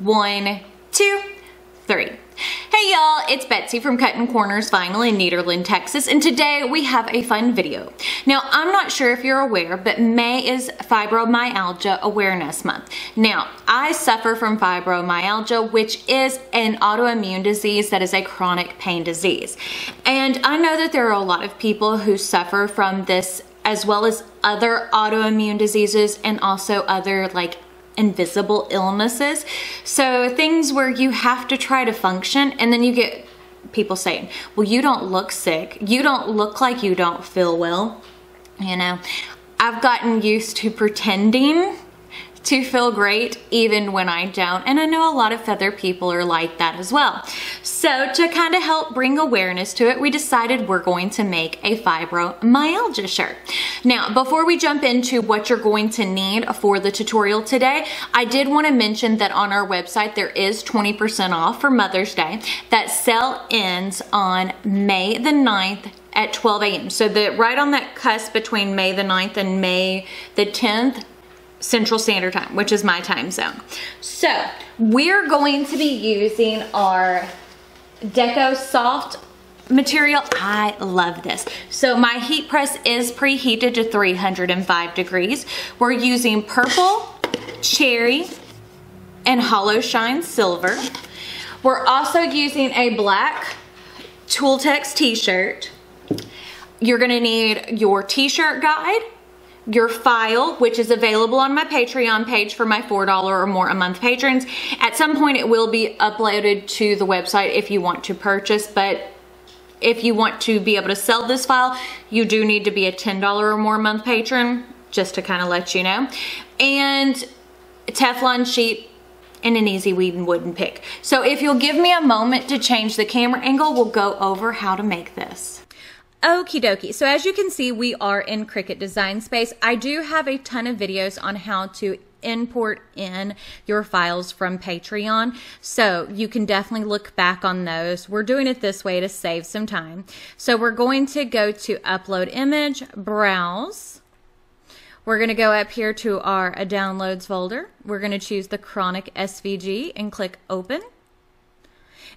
1, 2, 3. Hey y'all, it's Betsy from Cuttin Corners Vinyl in Nederland, Texas, and today we have a fun video. Now, I'm not sure if you're aware, but May is Fibromyalgia Awareness Month. Now, I suffer from fibromyalgia, which is an autoimmune disease that is a chronic pain disease. And I know that there are a lot of people who suffer from this as well as other autoimmune diseases and also other like invisible illnesses. So things where you have to try to function and then you get people saying, well, you don't look sick. You don't look like you don't feel well. You know, I've gotten used to pretending to feel great even when I don't. And I know a lot of other people are like that as well. So to kind of help bring awareness to it, we decided we're going to make a fibromyalgia shirt. Now, before we jump into what you're going to need for the tutorial today, I did want to mention that on our website, there is 20% off for Mother's Day. That sale ends on May the 9th at 12 a.m. So right on that cusp between May the 9th and May the 10th, Central Standard Time, which is my time zone. So we're going to be using our Deco Soft material. I love this. So my heat press is preheated to 305 degrees. We're using purple, cherry, and hollow shine silver. We're also using a black Tooltex t-shirt. You're gonna need your t-shirt guide, your file, which is available on my Patreon page for my $4 or more a month patrons. At some point it will be uploaded to the website if you want to purchase, but if you want to be able to sell this file, you do need to be a $10 or more a month patron, just to kind of let you know. And a Teflon sheet and an easy wooden pick. So if you'll give me a moment to change the camera angle, we'll go over how to make this. Okie dokie. So as you can see, we are in Cricut Design Space. I do have a ton of videos on how to import in your files from Patreon. So you can definitely look back on those. We're doing it this way to save some time. So we're going to go to Upload Image, Browse. We're going to go up here to our Downloads folder. We're going to choose the Chronic SVG and click Open.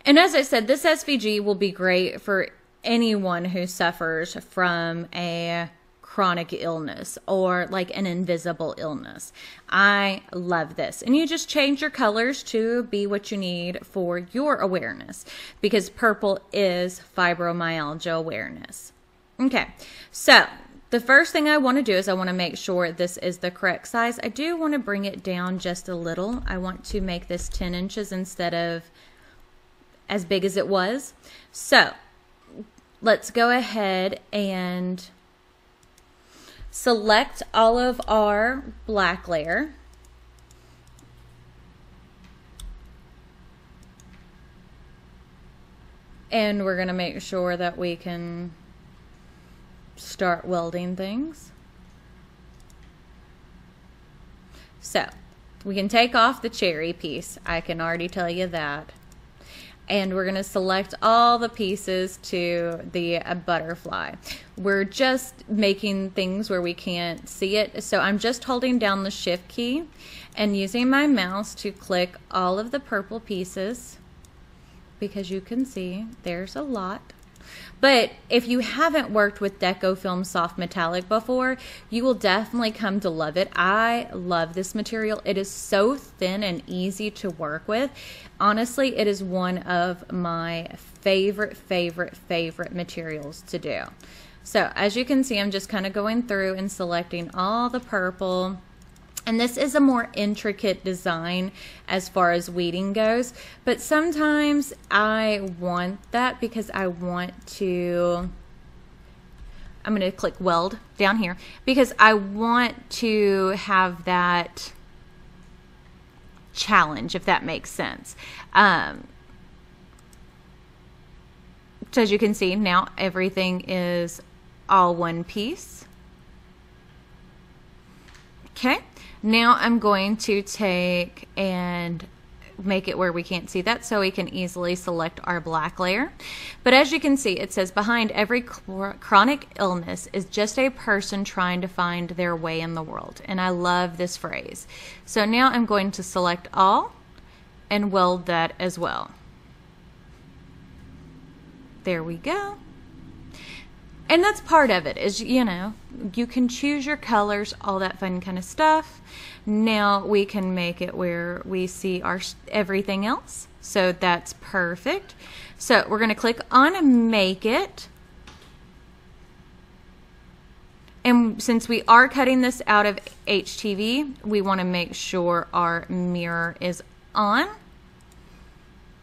And as I said, this SVG will be great for anyone who suffers from a chronic illness or like an invisible illness. I love this. And you just change your colors to be what you need for your awareness, because purple is fibromyalgia awareness. Okay, so the first thing I want to do is I want to make sure this is the correct size. I do want to bring it down just a little. I want to make this 10 inches instead of as big as it was. So let's go ahead and select all of our black layer. And we're going to make sure that we can start welding things. So we can take off the cherry piece. I can already tell you that. And we're going to select all the pieces to the butterfly. We're just making things where we can't see it. So I'm just holding down the shift key and using my mouse to click all of the purple pieces, because you can see there's a lot. But if you haven't worked with Deco Film Soft Metallic before, you will definitely come to love it. I love this material. It is so thin and easy to work with. Honestly, it is one of my favorite materials to do. So as you can see, I'm just kind of going through and selecting all the purple. And this is a more intricate design as far as weeding goes, but sometimes I want that because I want to, I'm going to click weld down here because I want to have that challenge, if that makes sense. So as you can see now, everything is all one piece. Okay. Now I'm going to take and make it where we can't see that so we can easily select our black layer. But as you can see, it says behind every chronic illness is just a person trying to find their way in the world. And I love this phrase. So now I'm going to select all and weld that as well. There we go. And that's part of it, is, you know, you can choose your colors, all that fun kind of stuff. Now we can make it where we see our everything else. So that's perfect. So we're going to click on Make It. And since we are cutting this out of HTV, we want to make sure our mirror is on.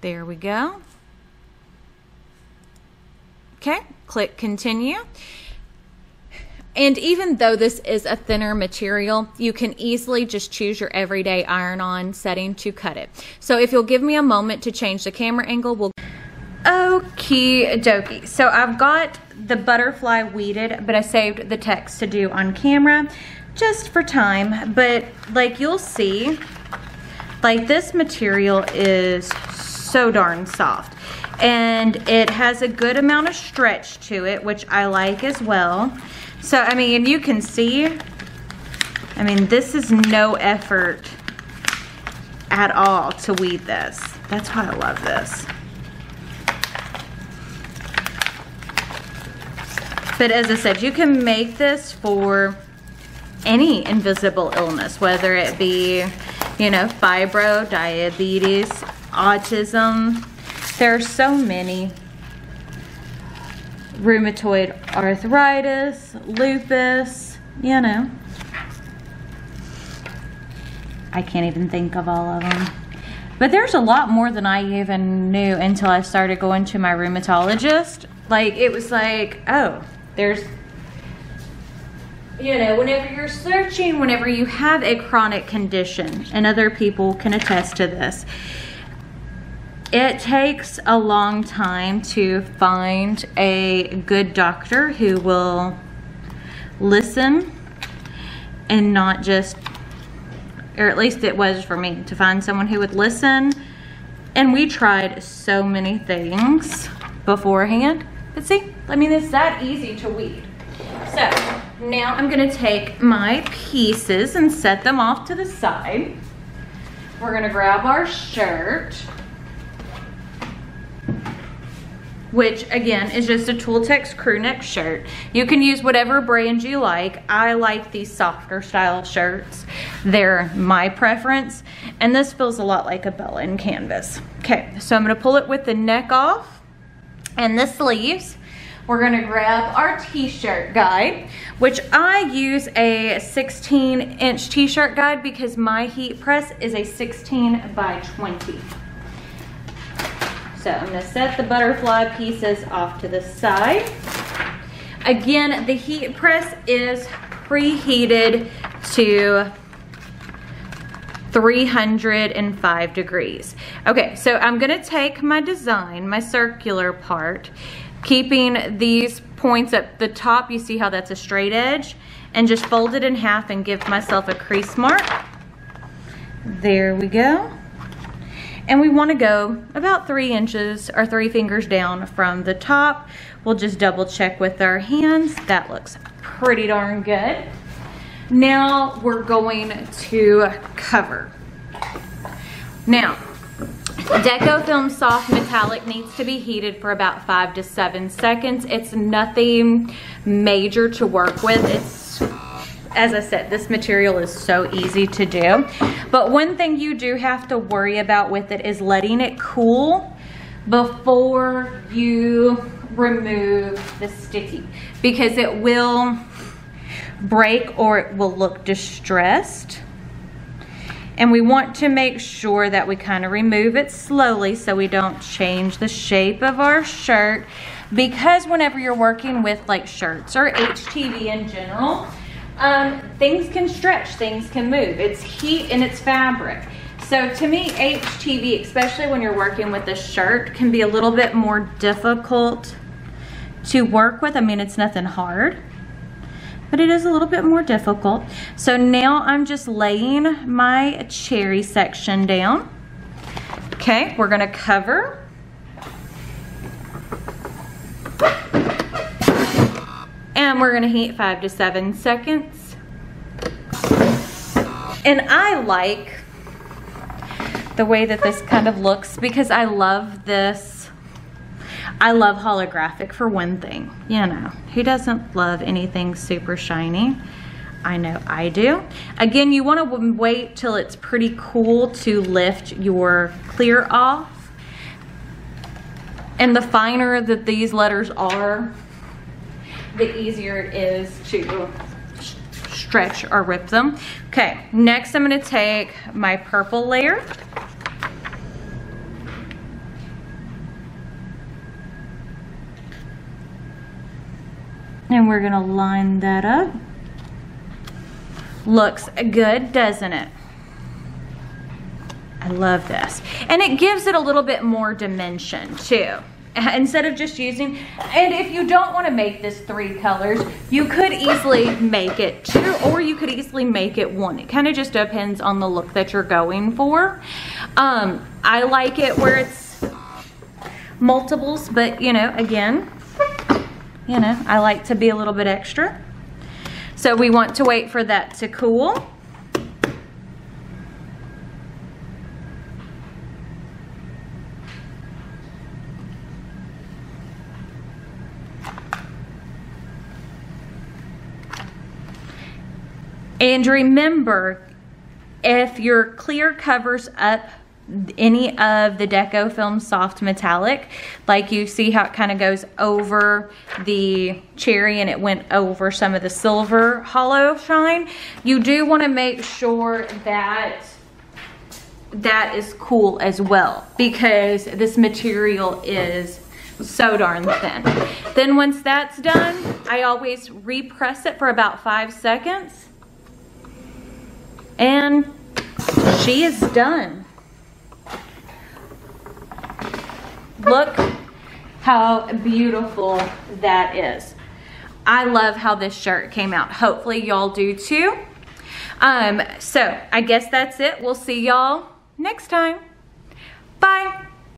There we go. Okay, click Continue. And even though this is a thinner material, you can easily just choose your everyday iron-on setting to cut it. So if you'll give me a moment to change the camera angle, we'll... Okie dokie. So I've got the butterfly weeded, but I saved the text to do on camera just for time. But like you'll see, like this material is so darn soft. And it has a good amount of stretch to it, which I like as well. So, I mean, you can see, I mean, this is no effort at all to weed this. That's why I love this. But as I said, you can make this for any invisible illness, whether it be, you know, fibro, diabetes, autism. There are so many. Rheumatoid arthritis, lupus, you know. I can't even think of all of them. But there's a lot more than I even knew until I started going to my rheumatologist. Like, it was like, oh, there's, you know, whenever you're searching, whenever you have a chronic condition, and other people can attest to this, it takes a long time to find a good doctor who will listen and not just, or at least it was for me, to find someone who would listen. And we tried so many things beforehand. But see, I mean, it's that easy to weed. So now I'm gonna take my pieces and set them off to the side. We're gonna grab our shirt, which again is just a Tooltex crew neck shirt. You can use whatever brand you like. I like these softer style shirts. They're my preference. And this feels a lot like a Bella in canvas. Okay, so I'm gonna pull it with the neck off and the sleeves. We're gonna grab our t-shirt guide, which I use a 16-inch t-shirt guide because my heat press is a 16 by 20. So I'm gonna set the butterfly pieces off to the side. Again, the heat press is preheated to 305 degrees. Okay, so I'm gonna take my design, my circular part, keeping these points at the top, you see how that's a straight edge, and just fold it in half and give myself a crease mark. There we go. And we want to go about 3 inches or 3 fingers down from the top. We'll just double check with our hands. That looks pretty darn good. Now we're going to cover. Now, Deco Film Soft Metallic needs to be heated for about 5 to 7 seconds. It's nothing major to work with. It's, as I said, this material is so easy to do. But one thing you do have to worry about with it is letting it cool before you remove the sticky, because it will break or it will look distressed. And we want to make sure that we kind of remove it slowly so we don't change the shape of our shirt, because whenever you're working with like shirts or HTV in general, things can stretch, things can move. It's heat and it's fabric. So to me, HTV, especially when you're working with a shirt, can be a little bit more difficult to work with. I mean, it's nothing hard, but it is a little bit more difficult. So now I'm just laying my cherry section down. Okay, we're gonna cover. And we're gonna heat 5 to 7 seconds. And I like the way that this kind of looks, because I love this. I love holographic for one thing. You know, who doesn't love anything super shiny? I know I do. Again, you want to wait till it's pretty cool to lift your clear off. And the finer that these letters are, the easier it is to stretch or rip them. Okay, next I'm going to take my purple layer. And we're going to line that up. Looks good, doesn't it? I love this. And it gives it a little bit more dimension too. Instead of just using, and if you don't want to make this 3 colors, you could easily make it 2, or you could easily make it 1. It kind of just depends on the look that you're going for. I like it where it's multiples, but you know, again, you know, I like to be a little bit extra. So we want to wait for that to cool. And remember, if your clear covers up any of the Deco Film Soft Metallic, like you see how it kind of goes over the cherry and it went over some of the silver hollow shine, you do want to make sure that that is cool as well, because this material is so darn thin. Then once that's done, I always repress it for about 5 seconds. And she is done. Look how beautiful that is. I love how this shirt came out. Hopefully y'all do too. So I guess that's it. We'll see y'all next time. Bye.